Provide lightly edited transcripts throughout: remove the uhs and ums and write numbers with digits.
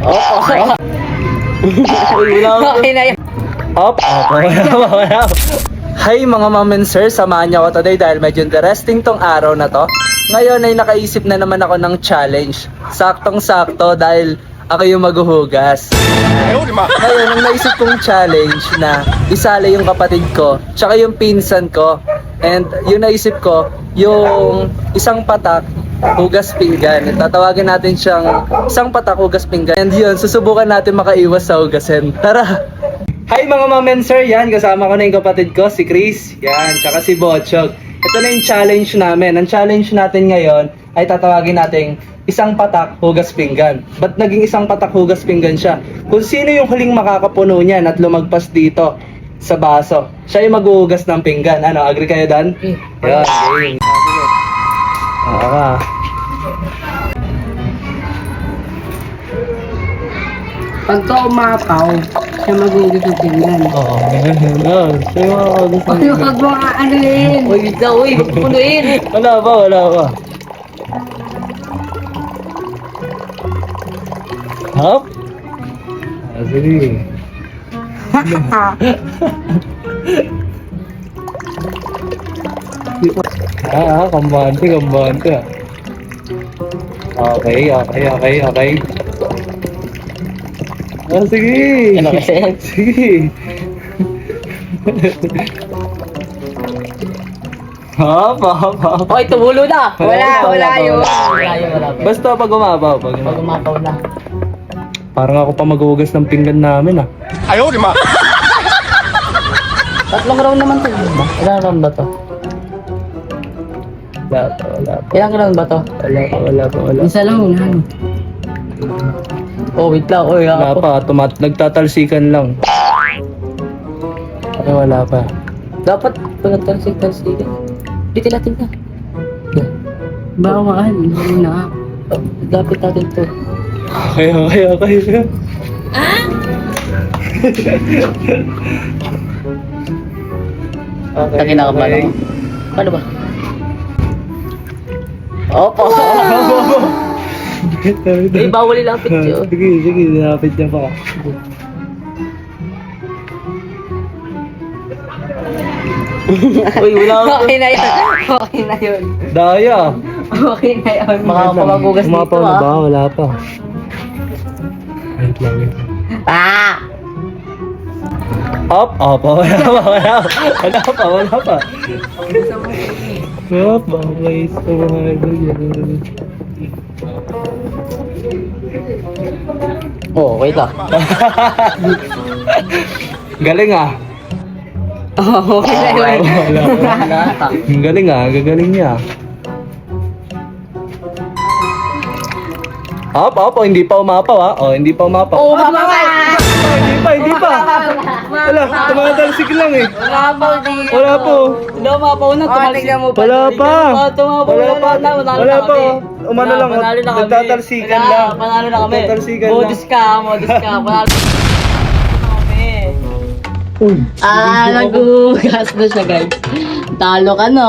Okay. Okay na yun. Wala. Hi mga mom and sir, samahan niyo ako today dahil medyo interesting tong araw na to. Ngayon ay nakaisip na naman ako ng challenge. Saktong-sakto dahil ako yung maghuhugas. Ngayon, ang naisip kong challenge na isali yung kapatid ko, tsaka yung pinsan ko. And yung naisip ko, yung isang patak, hugas pinggan. Tatawagin natin siyang isang patak, hugas pinggan. And yun, susubukan natin makaiwas sa hugasin. Tara! Hi mga mom and sir, yan, kasama ko na yung kapatid ko, si Chris, yan, tsaka si Bochog. Ito na yung challenge namin. Ang challenge natin ngayon ay tatawagin natin isang patak, hugas pinggan. Ba't naging isang patak, hugas pinggan siya? Kung sino yung huling makakapuno niyan at lumagpas dito sa baso, siya yung maghuhugas ng pinggan. Ano, agree kayo Dan? Yan, game. Pagka umapaw, siya maghugas ng pinggan. Oo, siya yung maghuhugas ng pinggan. Huwag mo aanuhin. Uy, punuin. Wala pa. Hop? Sige. Kambante. Okay. Sige. Ano kasi? Sige. Hop. Hoy, tumulo na. Wala yun. Basta pag umapaw. Pag umapaw na. Parang ako pa maghuhugas ng pinggan namin Ayaw, di ma. Tatlong round naman to. Ilang round ba to? Wala pa. Ilang round ba to? Wala pa. Isa lang unahan. Oh, wait lang. Oy, Wala pa, nagtatalsikan lang. Ano, wala pa. dapat pagtalsik-talsikan. Ditilatin na. Bawaan. Hindi na. Dapat natin to. Okay. Takin na ka ba? Paano ba? Opo. Eh, bawal ilapit yun. Sige, nilapit niya pa. Uy, wala. Okay na yun. Daya. Okay na yun. Makakapagugas dito Umapaw na ba? Wala pa. Wait lang. Up. Wala pa. Up, okay. So, Oh, wait lang. Galing Oh, okay na yun. Gagaling niya. Up, hindi pa umapaw hindi pa umapaw. Oh, mama! Hindi pa. Wala, tumatalsik lang Wala pa, di. Wala po. Wala, mapaw na. Tumalsik mo pa. Wala pa. Wala Wala pa. Umano lang, nagtatalsikan lang. Panalo na kami. Nagtatalsikan lang. Modus ka. Panalo na kami. Nagugas na siya, guys. Talo ka, no?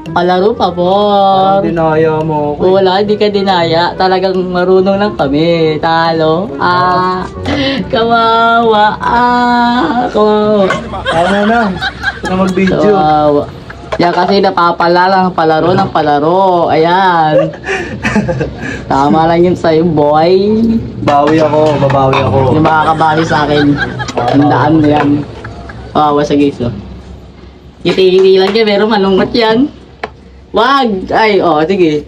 Palaro pa, Bor. Dinaya mo ako. Wala, hindi ka dinaya. Talagang marunong lang kami. Talo. Kawawa. Kawawa. Tama na. Na mag-video. Kawawa. Yan kasi napapala lang palaro ng palaro. Ayan. Tama lang yun sa'yo, boy. Babawi ako. Yung makakabawi sa akin. Tandaan mo yan. Kawawa sa guys, oh. Kiti lang yan, pero malungkot yan. Wag! Ay, sige.